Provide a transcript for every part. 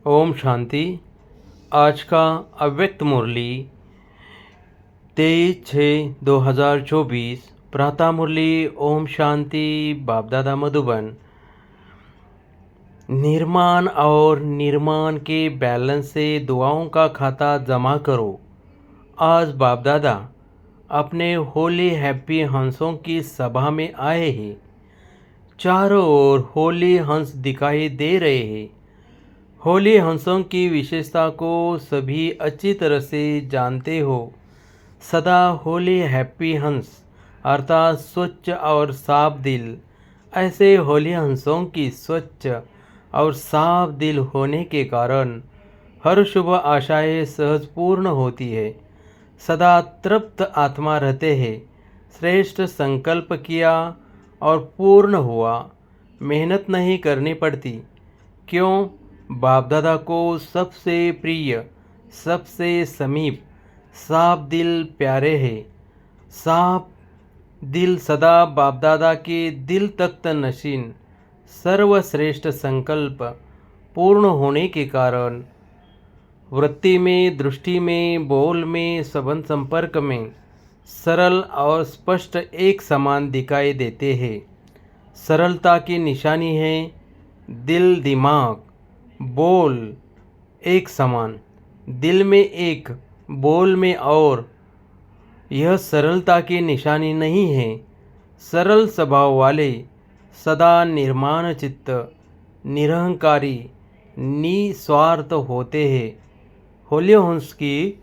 ओम शांति। आज का अव्यक्त मुरली 23/6/2024 प्रातः मुरली। ओम शांति। बाप दादा मधुबन। निर्माण और निर्माण के बैलेंस से दुआओं का खाता जमा करो। आज बाप दादा अपने होली हैप्पी हंसों की सभा में आए हैं। चारों ओर होली हंस दिखाई दे रहे हैं। होली हंसों की विशेषता को सभी अच्छी तरह से जानते हो। सदा होली हैप्पी हंस अर्थात स्वच्छ और साफ दिल। ऐसे होली हंसों की स्वच्छ और साफ दिल होने के कारण हर शुभ आशाएं सहज पूर्ण होती है। सदा तृप्त आत्मा रहते हैं। श्रेष्ठ संकल्प किया और पूर्ण हुआ। मेहनत नहीं करनी पड़ती। क्यों? बाप दादा को सबसे प्रिय, सबसे समीप साफ दिल प्यारे है। साफ दिल सदा बाप दादा के दिल तख्त नशीन। सर्वश्रेष्ठ संकल्प पूर्ण होने के कारण वृत्ति में, दृष्टि में, बोल में, संबंध संपर्क में सरल और स्पष्ट एक समान दिखाई देते हैं। सरलता की निशानी है दिल, दिमाग, बोल एक समान। दिल में एक, बोल में और। यह सरलता की निशानी नहीं है। सरल स्वभाव वाले सदा निर्माण चित्त, निरहंकारी, निस्वार्थ होते हैं। होली हंस की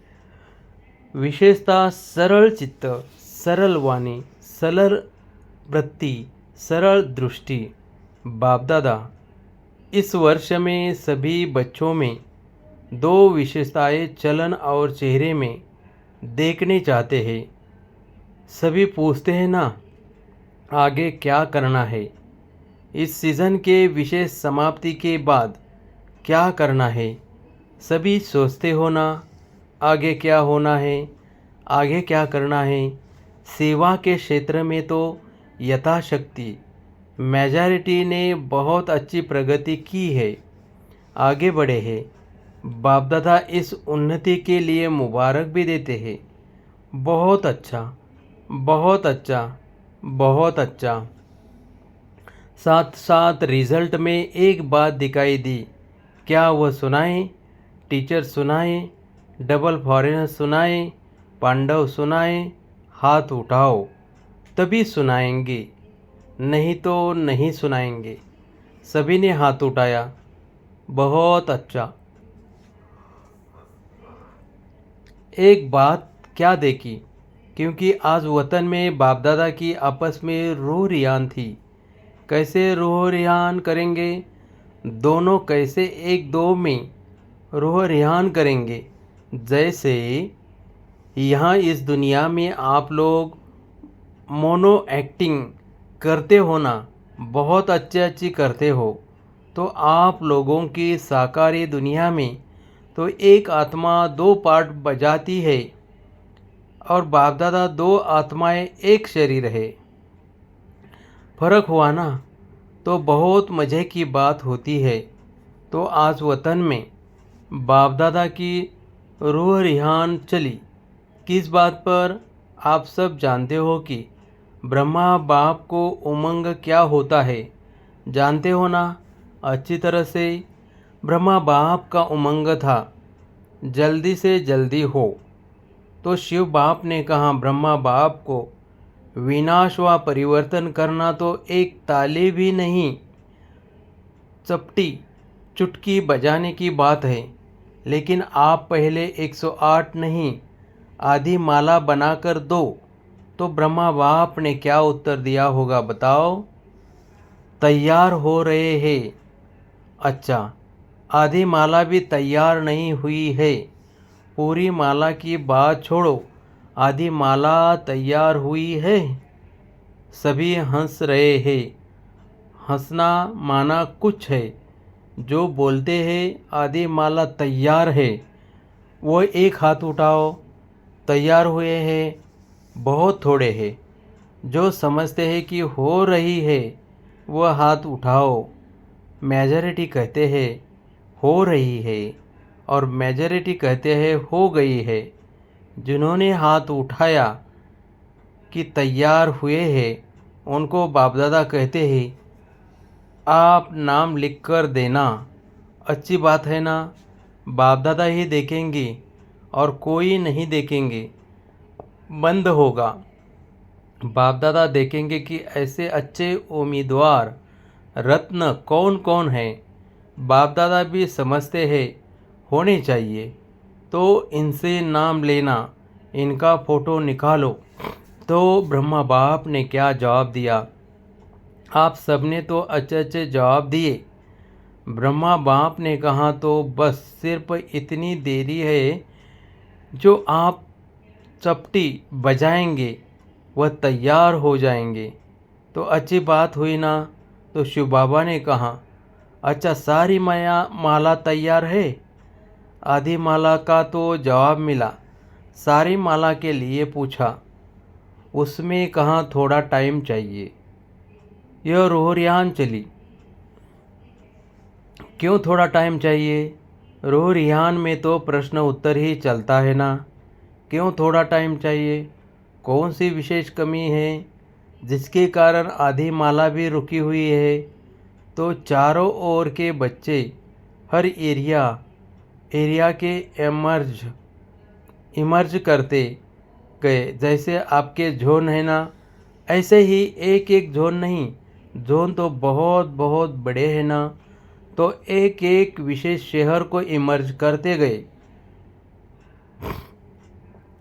विशेषता सरल चित्त, सरल वाणी, सरल वृत्ति, सरल दृष्टि। बाप दादा इस वर्ष में सभी बच्चों में दो विशेषताएं चलन और चेहरे में देखने चाहते हैं। सभी पूछते हैं ना, आगे क्या करना है? इस सीज़न के विशेष समाप्ति के बाद क्या करना है? सभी सोचते हो ना, आगे क्या होना है, आगे क्या करना है। सेवा के क्षेत्र में तो यथाशक्ति मेजॉरिटी ने बहुत अच्छी प्रगति की है, आगे बढ़े हैं। बाप दादा इस उन्नति के लिए मुबारक भी देते हैं। बहुत अच्छा, बहुत अच्छा, बहुत अच्छा। साथ साथ रिजल्ट में एक बात दिखाई दी। क्या वह सुनाएं? टीचर सुनाएं, डबल फॉरेनर सुनाएं, पांडव सुनाएं? हाथ उठाओ तभी सुनाएंगे, नहीं तो नहीं सुनाएंगे। सभी ने हाथ उठाया। बहुत अच्छा। एक बात क्या देखी, क्योंकि आज वतन में बाप दादा की आपस में रूह रियान थी। कैसे रूह रियान करेंगे? दोनों कैसे एक दो में रूह रियान करेंगे? जैसे यहाँ इस दुनिया में आप लोग मोनो एक्टिंग करते हो ना, बहुत अच्छी करते हो। तो आप लोगों की साकारी दुनिया में तो एक आत्मा दो पार्ट बजाती है और बाप दादा दो आत्माएं एक शरीर है। फर्क हुआ ना, तो बहुत मज़े की बात होती है। तो आज वतन में बाप दादा की रूह रिहान चली। किस बात पर? आप सब जानते हो कि ब्रह्मा बाप को उमंग क्या होता है, जानते हो ना अच्छी तरह से। ब्रह्मा बाप का उमंग था जल्दी से जल्दी हो। तो शिव बाप ने कहा ब्रह्मा बाप को विनाश व परिवर्तन करना तो एक ताली भी नहीं, चपटी चुटकी बजाने की बात है। लेकिन आप पहले 108 नहीं, आधी माला बनाकर दो। तो ब्रह्मा बाप ने क्या उत्तर दिया होगा बताओ? तैयार हो रहे हैं। अच्छा, आधी माला भी तैयार नहीं हुई है। पूरी माला की बात छोड़ो, आधी माला तैयार हुई है। सभी हंस रहे हैं। हंसना माना कुछ है। जो बोलते हैं आधी माला तैयार है, वो एक हाथ उठाओ। तैयार हुए हैं बहुत थोड़े हैं। जो समझते हैं कि हो रही है, वह हाथ उठाओ। मेजॉरिटी कहते हैं हो रही है और मेजॉरिटी कहते हैं हो गई है। जिन्होंने हाथ उठाया कि तैयार हुए हैं उनको बाप दादा कहते हैं आप नाम लिख कर देना। अच्छी बात है ना। बाप दादा ही देखेंगे और कोई नहीं देखेंगे। बंद होगा। बाप दादा देखेंगे कि ऐसे अच्छे उम्मीदवार रत्न कौन कौन हैं। बाप दादा भी समझते हैं होने चाहिए, तो इनसे नाम लेना, इनका फ़ोटो निकालो। तो ब्रह्मा बाप ने क्या जवाब दिया? आप सबने तो अच्छे अच्छे जवाब दिए। ब्रह्मा बाप ने कहा तो बस सिर्फ इतनी देरी है, जो आप चपटी बजाएंगे वह तैयार हो जाएंगे। तो अच्छी बात हुई ना। तो शिव बाबा ने कहा अच्छा सारी माला तैयार है। आधी माला का तो जवाब मिला। सारी माला के लिए पूछा, उसमें कहाँ थोड़ा टाइम चाहिए। यह रोहरियान चली। क्यों थोड़ा टाइम चाहिए? रोहरियान में तो प्रश्न उत्तर ही चलता है ना। क्यों थोड़ा टाइम चाहिए? कौन सी विशेष कमी है जिसके कारण आधी माला भी रुकी हुई है? तो चारों ओर के बच्चे हर एरिया के इमर्ज करते गए। जैसे आपके जोन है ना, ऐसे ही एक एक जोन नहीं, जोन तो बहुत बहुत बड़े हैं ना। तो एक एक विशेष शहर को इमर्ज करते गए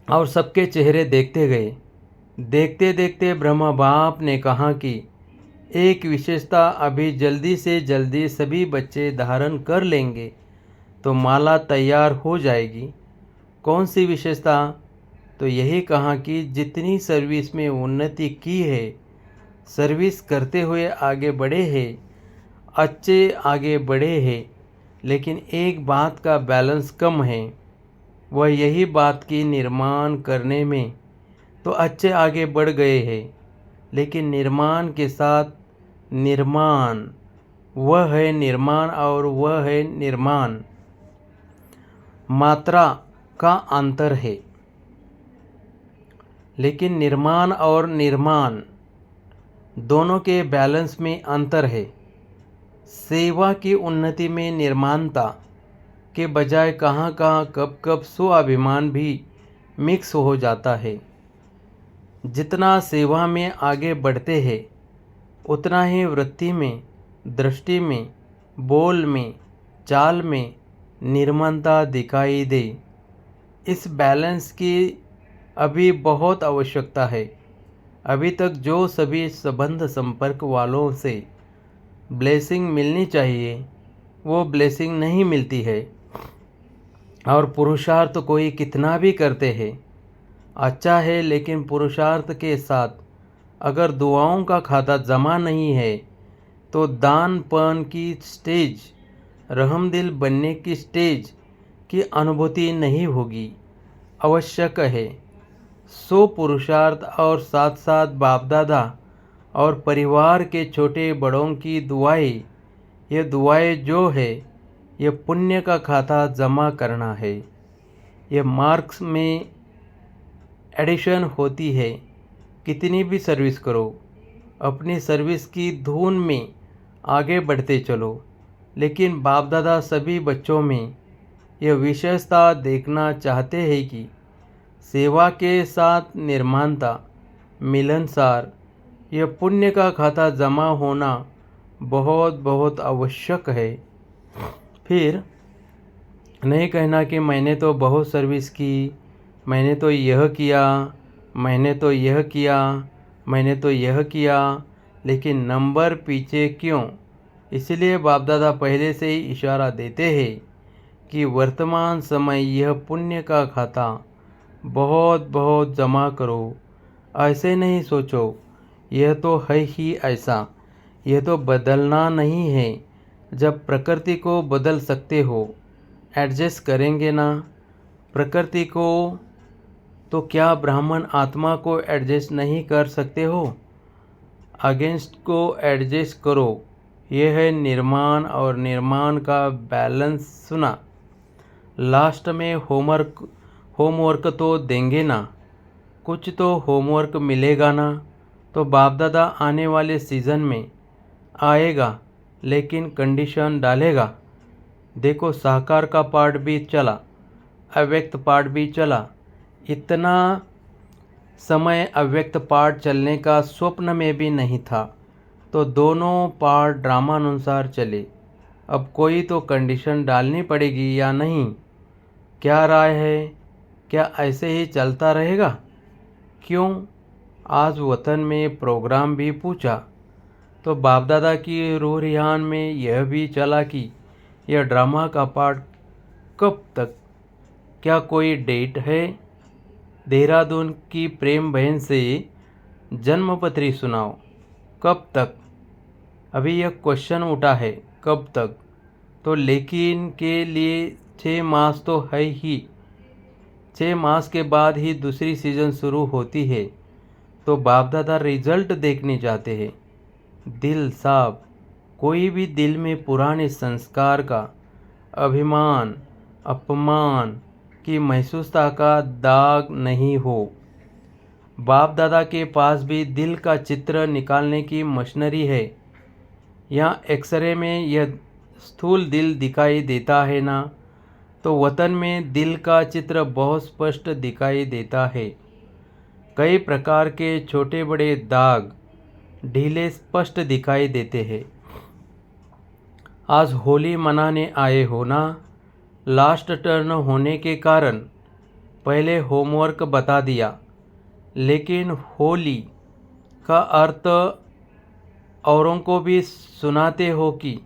और सबके चेहरे देखते गए। देखते देखते ब्रह्मा बाप ने कहा कि एक विशेषता अभी जल्दी से जल्दी सभी बच्चे धारण कर लेंगे तो माला तैयार हो जाएगी। कौन सी विशेषता? तो यही कहा कि जितनी सर्विस में उन्नति की है, सर्विस करते हुए आगे बढ़े हैं, अच्छे आगे बढ़े हैं, लेकिन एक बात का बैलेंस कम है। वह यही बात की निर्माण करने में तो अच्छे आगे बढ़ गए हैं, लेकिन निर्माण के साथ निर्माण, वह है निर्माण और वह है निर्माण, मात्रा का अंतर है। लेकिन निर्माण और निर्माण दोनों के बैलेंस में अंतर है। सेवा की उन्नति में निर्माणता के बजाय कहाँ कहाँ कब कब स्वाभिमान भी मिक्स हो जाता है। जितना सेवा में आगे बढ़ते हैं उतना ही वृत्ति में, दृष्टि में, बोल में, चाल में निर्मलता दिखाई दे। इस बैलेंस की अभी बहुत आवश्यकता है। अभी तक जो सभी संबंध संपर्क वालों से ब्लेसिंग मिलनी चाहिए वो ब्लेसिंग नहीं मिलती है। और पुरुषार्थ कोई कितना भी करते हैं अच्छा है, लेकिन पुरुषार्थ के साथ अगर दुआओं का खाता जमा नहीं है तो दानपन की स्टेज, रहमदिल बनने की स्टेज की अनुभूति नहीं होगी। आवश्यक है सो पुरुषार्थ और साथ साथ बाप दादा और परिवार के छोटे बड़ों की दुआएं। ये दुआएं जो है ये पुण्य का खाता जमा करना है। ये मार्क्स में एडिशन होती है। कितनी भी सर्विस करो, अपनी सर्विस की धुन में आगे बढ़ते चलो, लेकिन बाप दादा सभी बच्चों में यह विशेषता देखना चाहते हैं कि सेवा के साथ निर्माणता, मिलनसार, यह पुण्य का खाता जमा होना बहुत बहुत आवश्यक है। फिर नहीं कहना कि मैंने तो बहुत सर्विस की, मैंने तो यह किया, मैंने तो यह किया, मैंने तो यह किया, लेकिन नंबर पीछे क्यों? इसलिए बाप दादा पहले से ही इशारा देते हैं कि वर्तमान समय यह पुण्य का खाता बहुत बहुत जमा करो। ऐसे नहीं सोचो यह तो है ही ऐसा, यह तो बदलना नहीं है। जब प्रकृति को बदल सकते हो, एडजस्ट करेंगे ना प्रकृति को, तो क्या ब्राह्मण आत्मा को एडजस्ट नहीं कर सकते हो? अगेंस्ट को एडजस्ट करो, यह है निर्माण और निर्माण का बैलेंस सुना। लास्ट में होमवर्क तो देंगे ना, कुछ तो होमवर्क मिलेगा ना। तो बाप दादा आने वाले सीज़न में आएगा, लेकिन कंडीशन डालेगा। देखो साकार का पार्ट भी चला, अव्यक्त पार्ट भी चला। इतना समय अव्यक्त पार्ट चलने का स्वप्न में भी नहीं था। तो दोनों पार्ट ड्रामानुसार चले। अब कोई तो कंडीशन डालनी पड़ेगी या नहीं? क्या राय है? क्या ऐसे ही चलता रहेगा? क्यों? आज वतन में प्रोग्राम भी पूछा तो बाप दादा की रूह रिहान में यह भी चला कि यह ड्रामा का पार्ट कब तक? क्या कोई डेट है? देहरादून की प्रेम बहन से जन्मपत्री सुनाओ, कब तक? अभी यह क्वेश्चन उठा है, कब तक? तो लेकिन के लिए 6 मास तो है ही। 6 मास के बाद ही दूसरी सीज़न शुरू होती है। तो बाप दादा रिजल्ट देखने जाते हैं। दिल साफ, कोई भी दिल में पुराने संस्कार का अभिमान अपमान की महसूसता का दाग नहीं हो। बाप दादा के पास भी दिल का चित्र निकालने की मशीनरी है। यहाँ एक्सरे में यह स्थूल दिल दिखाई देता है ना, तो वतन में दिल का चित्र बहुत स्पष्ट दिखाई देता है। कई प्रकार के छोटे बड़े दाग ढीले स्पष्ट दिखाई देते हैं। आज होली मनाने आए हो ना? लास्ट टर्न होने के कारण पहले होमवर्क बता दिया, लेकिन होली का अर्थ औरों को भी सुनाते हो कि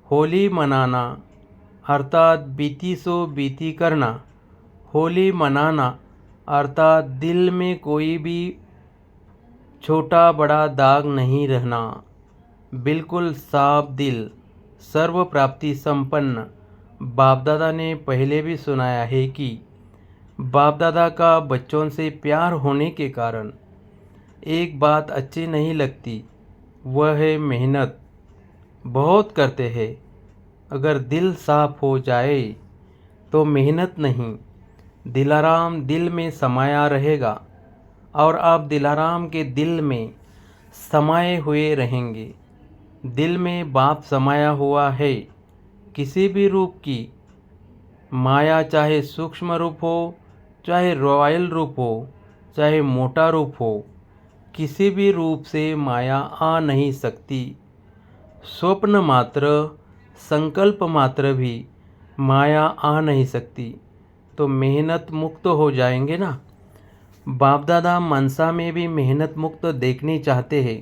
होली मनाना अर्थात बीती सो बीती करना। होली मनाना अर्थात दिल में कोई भी छोटा बड़ा दाग नहीं रहना, बिल्कुल साफ दिल, सर्व प्राप्ति संपन्न। बाप दादा ने पहले भी सुनाया है कि बाप दादा का बच्चों से प्यार होने के कारण एक बात अच्छी नहीं लगती, वह है मेहनत बहुत करते हैं। अगर दिल साफ हो जाए तो मेहनत नहीं, दिलाराम दिल में समाया रहेगा और आप दिलाराम के दिल में समाये हुए रहेंगे। दिल में बाप समाया हुआ है। किसी भी रूप की माया, चाहे सूक्ष्म रूप हो, चाहे रॉयल रूप हो, चाहे मोटा रूप हो, किसी भी रूप से माया आ नहीं सकती। स्वप्न मात्र, संकल्प मात्र भी माया आ नहीं सकती। तो मेहनत मुक्त हो जाएंगे ना। बाप दादा मनसा में भी मेहनत मुक्त देखनी चाहते हैं।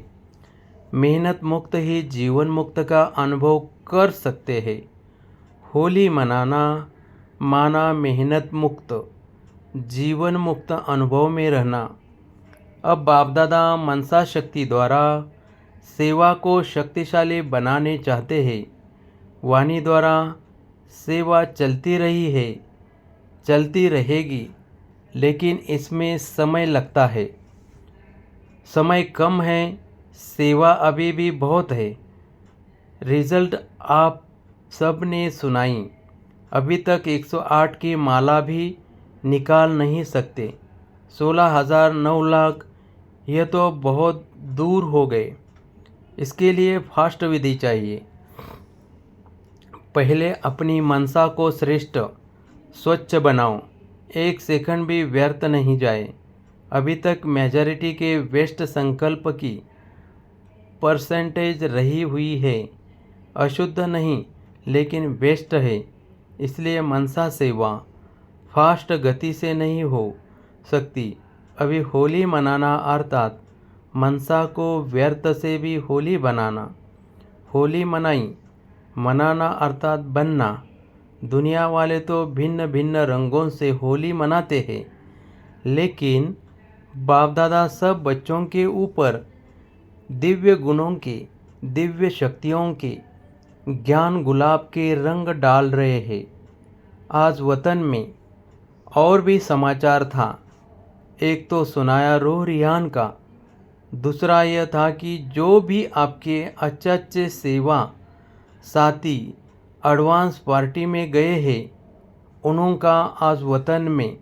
मेहनत मुक्त ही जीवन मुक्त का अनुभव कर सकते हैं। होली मनाना माना मेहनत मुक्त, जीवन मुक्त अनुभव में रहना। अब बाप दादा मनसा शक्ति द्वारा सेवा को शक्तिशाली बनाने चाहते हैं। वाणी द्वारा सेवा चलती रही है, चलती रहेगी, लेकिन इसमें समय लगता है। समय कम है, सेवा अभी भी बहुत है। रिजल्ट आप सब ने सुनाई। अभी तक 108 की माला भी निकाल नहीं सकते। 16,000 9 लाख, यह तो बहुत दूर हो गए। इसके लिए फास्ट विधि चाहिए। पहले अपनी मनसा को श्रेष्ठ स्वच्छ बनाओ, 1 सेकंड भी व्यर्थ नहीं जाए। अभी तक मेजॉरिटी के वेस्ट संकल्प की परसेंटेज रही हुई है। अशुद्ध नहीं, लेकिन वेस्ट है। इसलिए मनसा सेवा फास्ट गति से नहीं हो सकती। अभी होली मनाना अर्थात मनसा को व्यर्थ से भी होली बनाना। होली मनाना अर्थात बनना। दुनिया वाले तो भिन्न भिन्न रंगों से होली मनाते हैं, लेकिन बाप दादा सब बच्चों के ऊपर दिव्य गुणों के, दिव्य शक्तियों के ज्ञान गुलाब के रंग डाल रहे हैं। आज वतन में और भी समाचार था। एक तो सुनाया रूह रियान का, दूसरा यह था कि जो भी आपके अच्छे सेवा साथी एडवांस पार्टी में गए हैं, उनका आज वतन में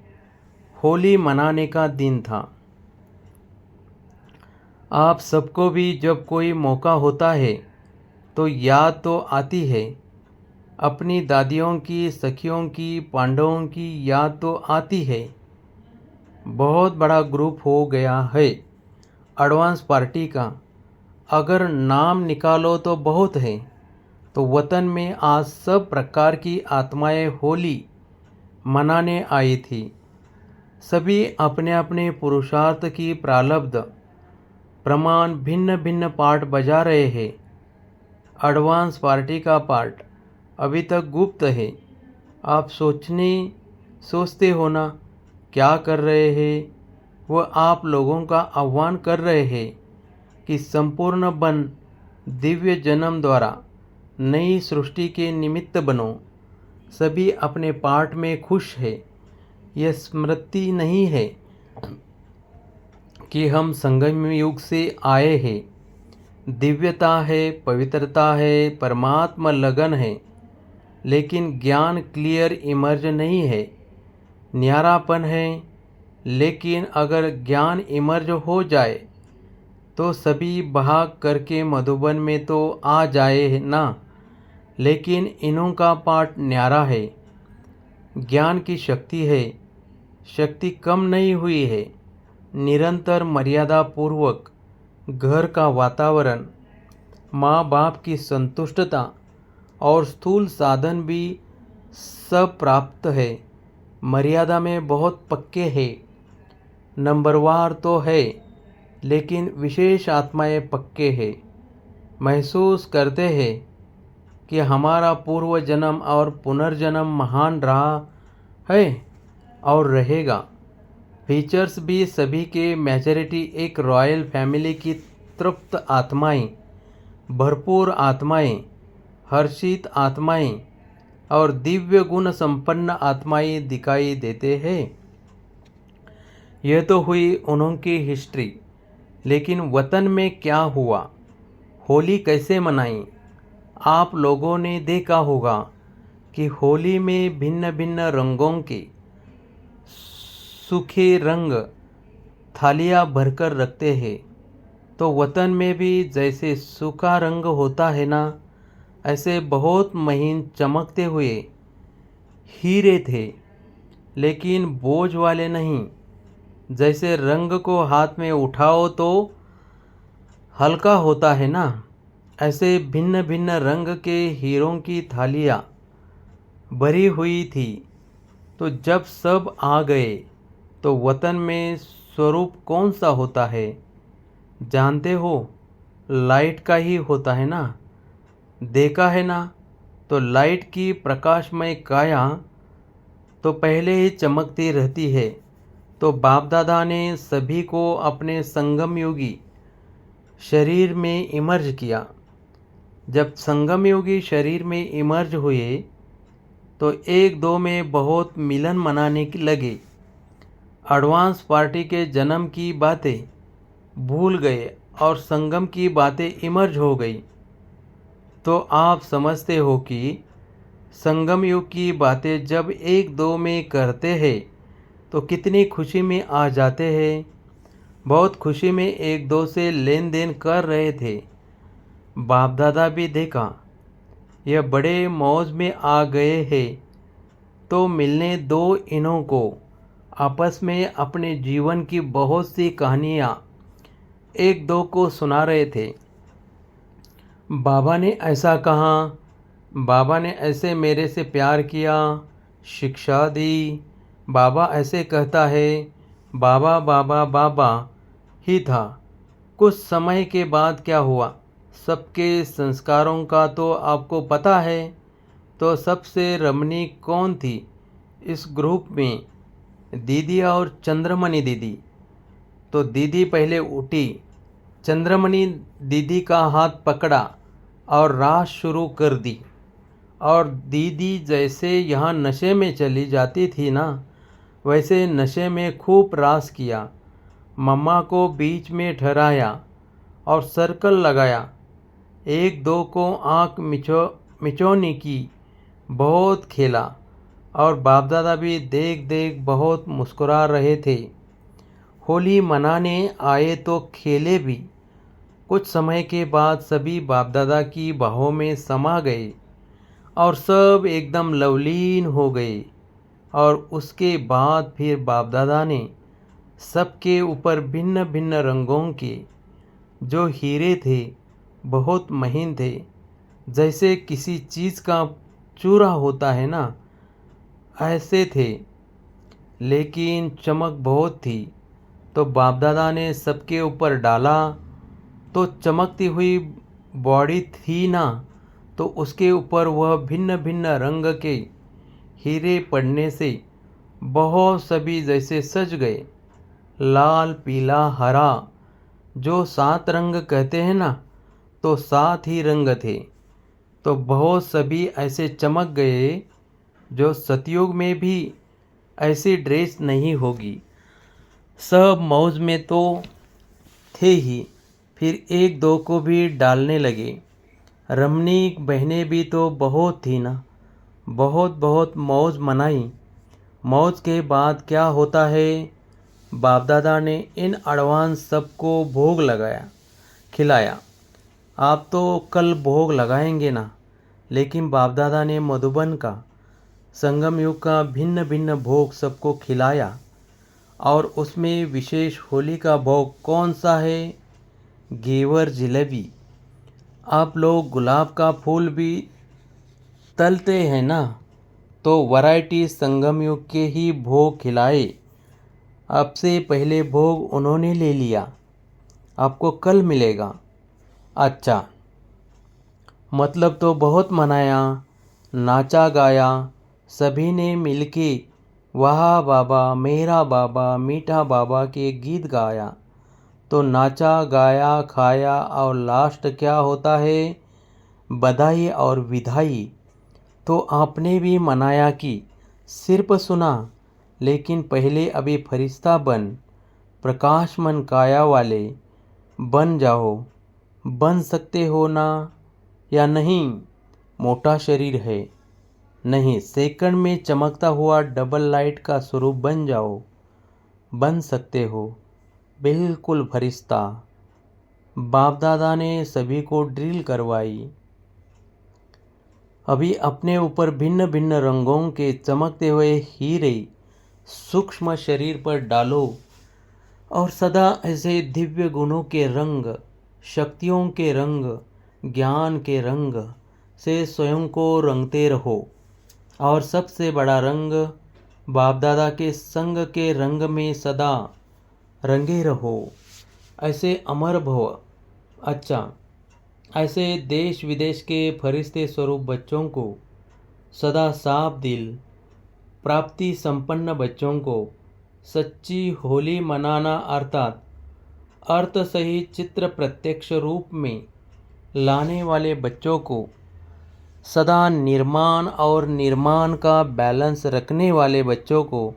होली मनाने का दिन था। आप सबको भी जब कोई मौका होता है तो याद तो आती है, अपनी दादियों की, सखियों की, पांडवों की याद तो आती है। बहुत बड़ा ग्रुप हो गया है एडवांस पार्टी का, अगर नाम निकालो तो बहुत है। तो वतन में आज सब प्रकार की आत्माएं होली मनाने आई थी। सभी अपने अपने पुरुषार्थ की प्रारब्ध प्रमाण भिन्न भिन्न पार्ट बजा रहे हैं। एडवांस पार्टी का पार्ट अभी तक गुप्त है। आप सोचते हो ना क्या कर रहे हैं? वह आप लोगों का आह्वान कर रहे हैं कि संपूर्ण बन दिव्य जन्म द्वारा नई सृष्टि के निमित्त बनो। सभी अपने पार्ट में खुश है। यह स्मृति नहीं है कि हम संगम युग से आए हैं। दिव्यता है, पवित्रता है, परमात्मा लगन है, लेकिन ज्ञान क्लियर इमर्ज नहीं है। न्यारापन है, लेकिन अगर ज्ञान इमर्ज हो जाए तो सभी भाग करके मधुबन में तो आ जाए ना। लेकिन इन्हों का पाठ न्यारा है। ज्ञान की शक्ति है, शक्ति कम नहीं हुई है। निरंतर मर्यादा पूर्वक घर का वातावरण, माँ बाप की संतुष्टता और स्थूल साधन भी सब प्राप्त है। मर्यादा में बहुत पक्के है। नंबरवार तो है, लेकिन विशेष आत्माएं पक्के हैं। महसूस करते हैं कि हमारा पूर्व जन्म और पुनर्जन्म महान रहा है और रहेगा। फीचर्स भी सभी के मेजॉरिटी एक रॉयल फैमिली की तृप्त आत्माएं, भरपूर आत्माएं, हर्षित आत्माएं और दिव्य गुण संपन्न आत्माएं दिखाई देते हैं। यह तो हुई उनकी हिस्ट्री, लेकिन वतन में क्या हुआ? होली कैसे मनाई? आप लोगों ने देखा होगा कि होली में भिन्न भिन्न रंगों के सूखे रंग थालियाँ भरकर रखते हैं। तो वतन में भी जैसे सूखा रंग होता है ना, ऐसे बहुत महीन चमकते हुए हीरे थे, लेकिन बोझ वाले नहीं। जैसे रंग को हाथ में उठाओ तो हल्का होता है ना, ऐसे भिन्न भिन्न रंग के हीरों की थालियाँ भरी हुई थी। तो जब सब आ गए तो वतन में स्वरूप कौन सा होता है जानते हो? लाइट का ही होता है ना। देखा है ना, तो लाइट की प्रकाशमय काया तो पहले ही चमकती रहती है। तो बाप दादा ने सभी को अपने संगम योगी शरीर में इमर्ज किया। जब संगम योगी शरीर में इमर्ज हुए तो एक दो में बहुत मिलन मनाने की लगे। एडवांस पार्टी के जन्म की बातें भूल गए और संगम की बातें इमर्ज हो गई। तो आप समझते हो कि संगम युग की बातें जब एक दो में करते हैं तो कितनी खुशी में आ जाते हैं। बहुत खुशी में एक दो से लेन देन कर रहे थे। बाप दादा भी देखा, यह बड़े मौज में आ गए हैं, तो मिलने दो इन्हों को। आपस में अपने जीवन की बहुत सी कहानियाँ एक दो को सुना रहे थे। बाबा ने ऐसा कहा, बाबा ने ऐसे मेरे से प्यार किया, शिक्षा दी, बाबा ऐसे कहता है, बाबा बाबा बाबा ही था। कुछ समय के बाद क्या हुआ? सबके संस्कारों का तो आपको पता है। तो सबसे रमणीक कौन थी इस ग्रुप में? दीदी और चंद्रमणि दीदी। तो दीदी पहले उठी, चंद्रमणि दीदी का हाथ पकड़ा और राह शुरू कर दी। और दीदी जैसे यहाँ नशे में चली जाती थी ना, वैसे नशे में खूब रास किया। मम्मा को बीच में ठहराया और सर्कल लगाया। एक दो को आँख मिचौनी की, बहुत खेला और बाप दादा भी देख देख बहुत मुस्कुरा रहे थे। होली मनाने आए तो खेले भी। कुछ समय के बाद सभी बाप दादा की बाहों में समा गए और सब एकदम लवलीन हो गए। और उसके बाद फिर बाप दादा ने सबके ऊपर भिन्न भिन्न रंगों के जो हीरे थे, बहुत महीन थे, जैसे किसी चीज़ का चूरा होता है ना, ऐसे थे, लेकिन चमक बहुत थी। तो बाप दादा ने सबके ऊपर डाला तो चमकती हुई बॉडी थी ना, तो उसके ऊपर वह भिन्न भिन्न रंग के हीरे पड़ने से बहुत सभी जैसे सज गए। लाल, पीला, हरा, जो 7 रंग कहते हैं ना, तो 7 ही रंग थे। तो बहुत सभी ऐसे चमक गए जो सतयुग में भी ऐसी ड्रेस नहीं होगी। सब मौज में तो थे ही, फिर एक दो को भी डालने लगे। रमणीक बहनें भी तो बहुत थी ना, बहुत बहुत मौज मनाई। मौज के बाद क्या होता है, बाप दादा ने इन एडवांस सबको भोग लगाया, खिलाया। आप तो कल भोग लगाएंगे ना, लेकिन बाप दादा ने मधुबन का, संगम युग का भिन्न भिन्न भोग सबको खिलाया। और उसमें विशेष होली का भोग कौन सा है? घेवर जलेबी। आप लोग गुलाब का फूल भी तलते हैं ना, तो वैरायटी संगम युग के ही भोग खिलाए। अब से पहले भोग उन्होंने ले लिया, आपको कल मिलेगा। अच्छा, मतलब तो बहुत मनाया, नाचा गाया, सभी ने मिलके वाह बाबा मेरा बाबा मीठा बाबा के गीत गाया। तो नाचा गाया खाया और लास्ट क्या होता है, बधाई और विदाई। तो आपने भी मनाया कि सिर्फ सुना, लेकिन पहले अभी फरिश्ता बन, प्रकाशमन काया वाले बन जाओ। बन सकते हो ना या नहीं? मोटा शरीर है, नहीं, सेकंड में चमकता हुआ डबल लाइट का स्वरूप बन जाओ। बन सकते हो, बिल्कुल फरिश्ता। बाप दादा ने सभी को ड्रिल करवाई। अभी अपने ऊपर भिन्न भिन्न रंगों के चमकते हुए हीरे सूक्ष्म शरीर पर डालो और सदा ऐसे दिव्य गुणों के रंग, शक्तियों के रंग, ज्ञान के रंग से स्वयं को रंगते रहो। और सबसे बड़ा रंग, बाप दादा के संग के रंग में सदा रंगे रहो। ऐसे अमर भव। अच्छा, ऐसे देश विदेश के फरिश्ते स्वरूप बच्चों को, सदा साफ दिल, प्राप्ति संपन्न बच्चों को सच्ची होली मनाना, अर्थात अर्थ सहित चित्र प्रत्यक्ष रूप में लाने वाले बच्चों को, सदा निर्माण और निर्माण का बैलेंस रखने वाले बच्चों को,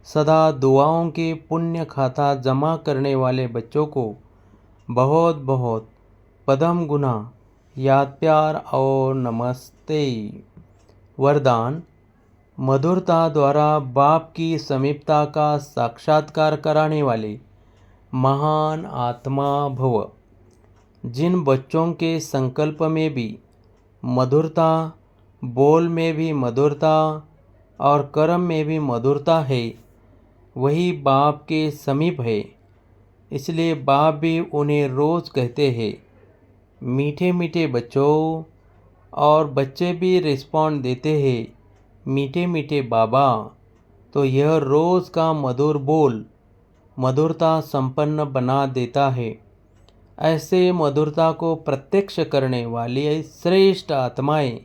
सदा दुआओं के पुण्य खाता जमा करने वाले बच्चों को बहुत बहुत पदम गुना याद प्यार और नमस्ते। वरदान, मधुरता द्वारा बाप की समीपता का साक्षात्कार कराने वाले महान आत्मा भव। जिन बच्चों के संकल्प में भी मधुरता, बोल में भी मधुरता और कर्म में भी मधुरता है, वही बाप के समीप है। इसलिए बाप भी उन्हें रोज़ कहते हैं, मीठे मीठे बच्चों, और बच्चे भी रिस्पॉन्ड देते हैं, मीठे मीठे बाबा। तो यह रोज़ का मधुर बोल मधुरता संपन्न बना देता है। ऐसे मधुरता को प्रत्यक्ष करने वाली श्रेष्ठ आत्माएं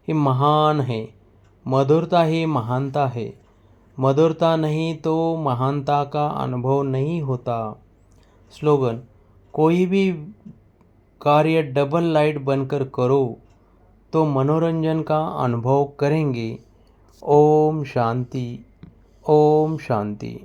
ही महान है। मधुरता ही महानता है। मधुरता नहीं तो महानता का अनुभव नहीं होता। स्लोगन, कोई भी कार्य डबल लाइट बनकर करो तो मनोरंजन का अनुभव करेंगे। ओम शांति, ओम शांति।